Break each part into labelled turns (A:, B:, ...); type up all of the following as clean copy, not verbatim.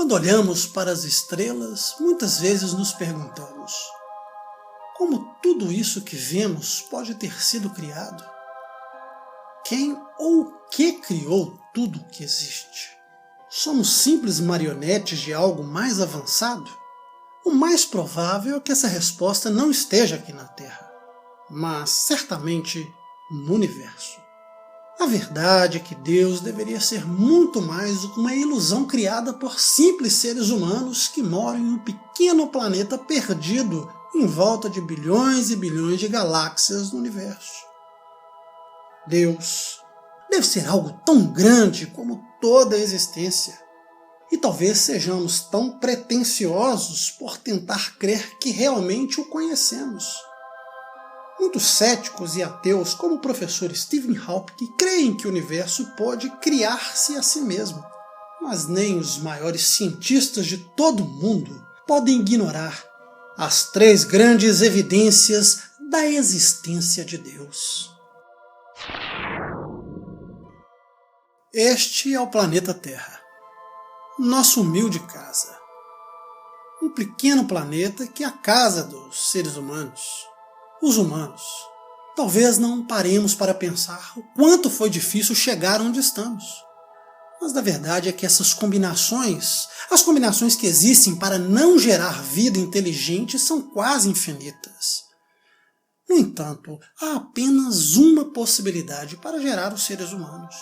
A: Quando olhamos para as estrelas, muitas vezes nos perguntamos: como tudo isso que vemos pode ter sido criado? Quem ou o que criou tudo o que existe? Somos simples marionetes de algo mais avançado? O mais provável é que essa resposta não esteja aqui na Terra, mas certamente no universo. A verdade é que Deus deveria ser muito mais do que uma ilusão criada por simples seres humanos que moram em um pequeno planeta perdido em volta de bilhões e bilhões de galáxias no universo. Deus deve ser algo tão grande como toda a existência. E talvez sejamos tão pretensiosos por tentar crer que realmente o conhecemos. Muitos céticos e ateus, como o professor Stephen Hawking, creem que o universo pode criar-se a si mesmo. Mas nem os maiores cientistas de todo o mundo podem ignorar as 3 grandes evidências da existência de Deus. Este é o planeta Terra, nossa humilde casa. Um pequeno planeta que é a casa dos seres humanos. Os humanos. Talvez não paremos para pensar o quanto foi difícil chegar onde estamos. Mas a verdade é que essas combinações, as combinações que existem para não gerar vida inteligente, são quase infinitas. No entanto, há apenas uma possibilidade para gerar os seres humanos.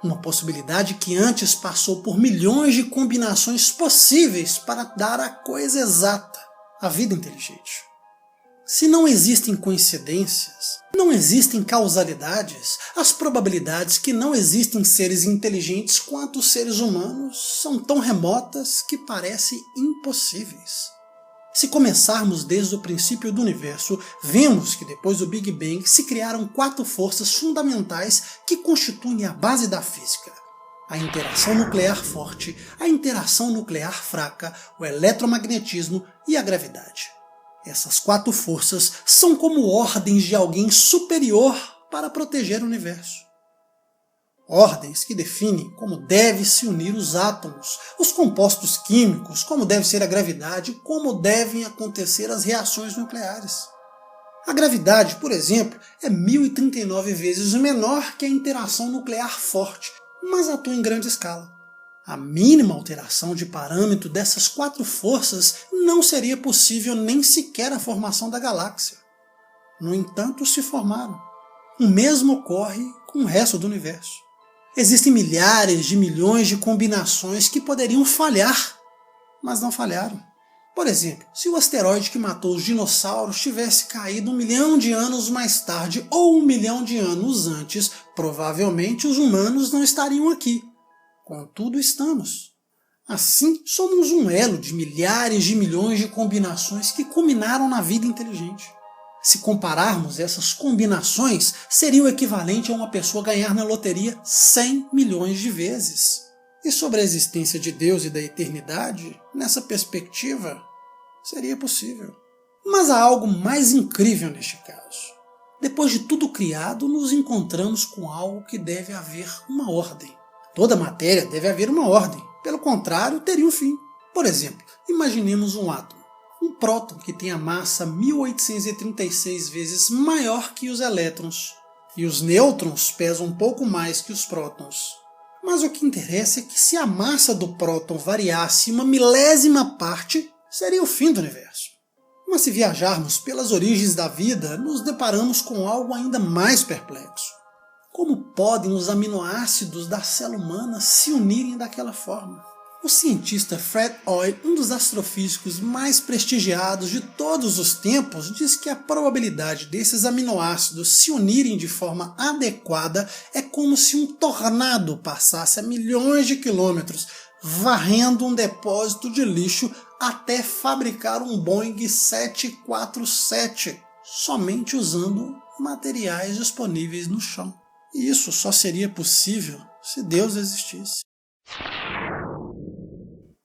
A: Uma possibilidade que antes passou por milhões de combinações possíveis para dar a coisa exata, a vida inteligente. Se não existem coincidências, não existem causalidades, as probabilidades que não existem seres inteligentes quanto os seres humanos são tão remotas que parecem impossíveis. Se começarmos desde o princípio do universo, vemos que depois do Big Bang se criaram 4 forças fundamentais que constituem a base da física: a interação nuclear forte, a interação nuclear fraca, o eletromagnetismo e a gravidade. Essas 4 forças são como ordens de alguém superior para proteger o universo. Ordens que definem como deve se unir os átomos, os compostos químicos, como deve ser a gravidade, como devem acontecer as reações nucleares. A gravidade, por exemplo, é 1039 vezes menor que a interação nuclear forte, mas atua em grande escala. A mínima alteração de parâmetro dessas 4 forças não seria possível nem sequer a formação da galáxia. No entanto, se formaram. O mesmo ocorre com o resto do universo. Existem milhares de milhões de combinações que poderiam falhar, mas não falharam. Por exemplo, se o asteroide que matou os dinossauros tivesse caído 1 milhão de anos mais tarde ou 1 milhão de anos antes, provavelmente os humanos não estariam aqui. Contudo, estamos. Assim, somos um elo de milhares de milhões de combinações que culminaram na vida inteligente. Se compararmos essas combinações, seria o equivalente a uma pessoa ganhar na loteria 100 milhões de vezes. E sobre a existência de Deus e da eternidade, nessa perspectiva, seria possível. Mas há algo mais incrível neste caso. Depois de tudo criado, nos encontramos com algo que deve haver uma ordem. Toda matéria deve haver uma ordem, pelo contrário, teria um fim. Por exemplo, imaginemos um átomo, um próton que tem a massa 1836 vezes maior que os elétrons, e os nêutrons pesam um pouco mais que os prótons. Mas o que interessa é que se a massa do próton variasse 1/1000ª parte, seria o fim do universo. Mas se viajarmos pelas origens da vida, nos deparamos com algo ainda mais perplexo. Como podem os aminoácidos da célula humana se unirem daquela forma? O cientista Fred Hoyle, um dos astrofísicos mais prestigiados de todos os tempos, diz que a probabilidade desses aminoácidos se unirem de forma adequada é como se um tornado passasse a milhões de quilômetros, varrendo um depósito de lixo até fabricar um Boeing 747, somente usando materiais disponíveis no chão. E isso só seria possível se Deus existisse.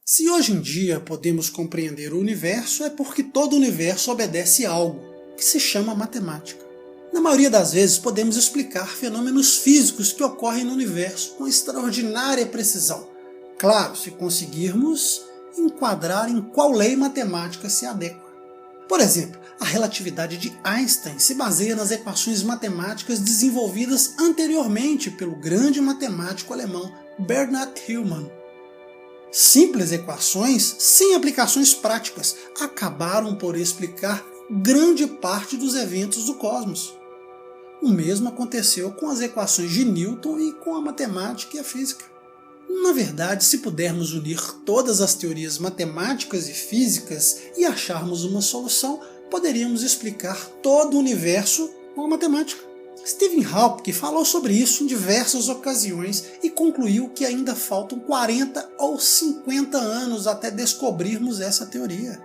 A: Se hoje em dia podemos compreender o universo, é porque todo o universo obedece a algo, que se chama matemática. Na maioria das vezes podemos explicar fenômenos físicos que ocorrem no universo com extraordinária precisão. Claro, se conseguirmos enquadrar em qual lei matemática se adequa. Por exemplo, a relatividade de Einstein se baseia nas equações matemáticas desenvolvidas anteriormente pelo grande matemático alemão Bernhard Riemann. Simples equações, sem aplicações práticas, acabaram por explicar grande parte dos eventos do cosmos. O mesmo aconteceu com as equações de Newton e com a matemática e a física. Na verdade, se pudermos unir todas as teorias matemáticas e físicas e acharmos uma solução, poderíamos explicar todo o universo com a matemática. Stephen Hawking falou sobre isso em diversas ocasiões e concluiu que ainda faltam 40 ou 50 anos até descobrirmos essa teoria.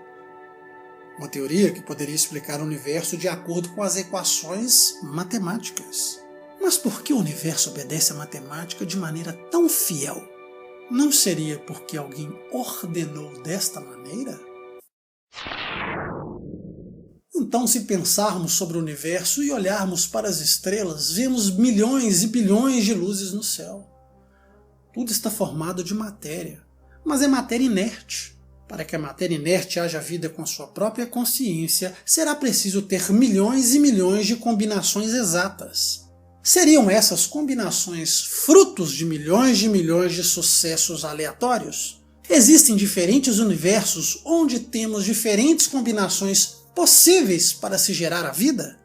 A: Uma teoria que poderia explicar o universo de acordo com as equações matemáticas. Mas por que o universo obedece à matemática de maneira tão fiel? Não seria porque alguém ordenou desta maneira? Então, se pensarmos sobre o universo e olharmos para as estrelas, vemos milhões e bilhões de luzes no céu. Tudo está formado de matéria, mas é matéria inerte. Para que a matéria inerte haja vida com sua própria consciência, será preciso ter milhões e milhões de combinações exatas. Seriam essas combinações frutos de milhões de sucessos aleatórios? Existem diferentes universos onde temos diferentes combinações possíveis para se gerar a vida?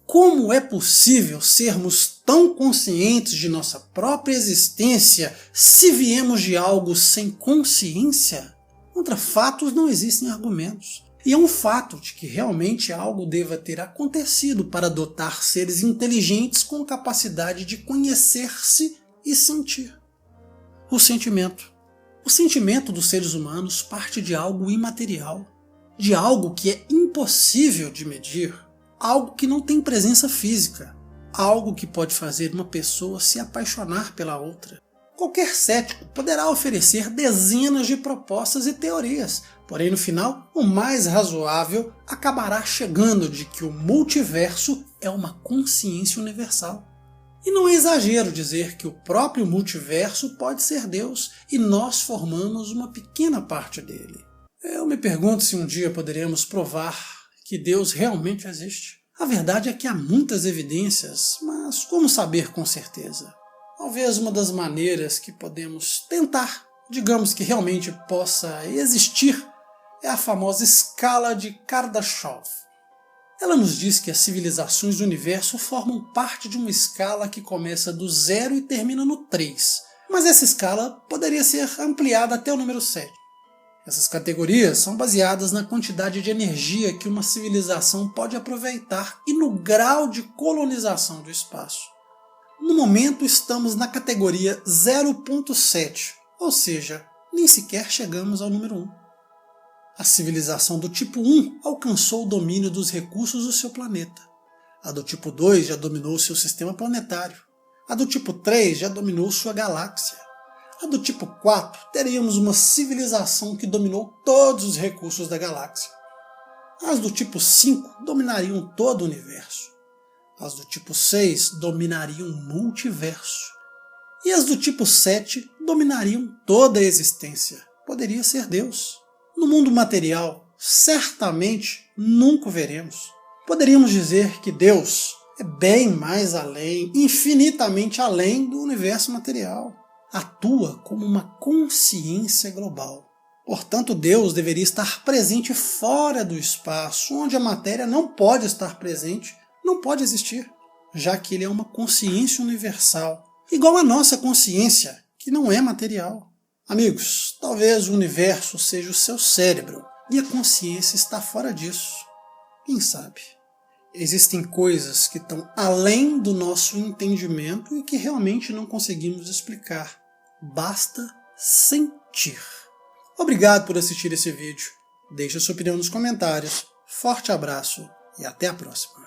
A: Como é possível sermos tão conscientes de nossa própria existência se viemos de algo sem consciência? Contra fatos não existem argumentos. E é um fato de que realmente algo deva ter acontecido para dotar seres inteligentes com capacidade de conhecer-se e sentir. O sentimento. O sentimento dos seres humanos parte de algo imaterial, de algo que é impossível de medir, algo que não tem presença física, algo que pode fazer uma pessoa se apaixonar pela outra. Qualquer cético poderá oferecer dezenas de propostas e teorias, porém no final, o mais razoável acabará chegando de que o multiverso é uma consciência universal. E não é exagero dizer que o próprio multiverso pode ser Deus e nós formamos uma pequena parte dele. Eu me pergunto se um dia poderemos provar que Deus realmente existe. A verdade é que há muitas evidências, mas como saber com certeza? Talvez uma das maneiras que podemos tentar, digamos que realmente possa existir, é a famosa escala de Kardashev. Ela nos diz que as civilizações do universo formam parte de uma escala que começa do 0 e termina no 3, mas essa escala poderia ser ampliada até o número 7. Essas categorias são baseadas na quantidade de energia que uma civilização pode aproveitar e no grau de colonização do espaço. No momento estamos na categoria 0.7, ou seja, nem sequer chegamos ao número 1. A civilização do tipo 1 alcançou o domínio dos recursos do seu planeta. A do tipo 2 já dominou seu sistema planetário. A do tipo 3 já dominou sua galáxia. A do tipo 4 teríamos uma civilização que dominou todos os recursos da galáxia. As do tipo 5 dominariam todo o universo. As do tipo 6 dominariam o multiverso. E as do tipo 7 dominariam toda a existência. Poderia ser Deus. No mundo material, certamente nunca o veremos. Poderíamos dizer que Deus é bem mais além, infinitamente além do universo material. Atua como uma consciência global. Portanto, Deus deveria estar presente fora do espaço, onde a matéria não pode estar presente, não pode existir, já que ele é uma consciência universal, igual à nossa consciência, que não é material. Amigos, talvez o universo seja o seu cérebro e a consciência está fora disso. Quem sabe? Existem coisas que estão além do nosso entendimento e que realmente não conseguimos explicar. Basta sentir. Obrigado por assistir esse vídeo. Deixe a sua opinião nos comentários. Forte abraço e até a próxima.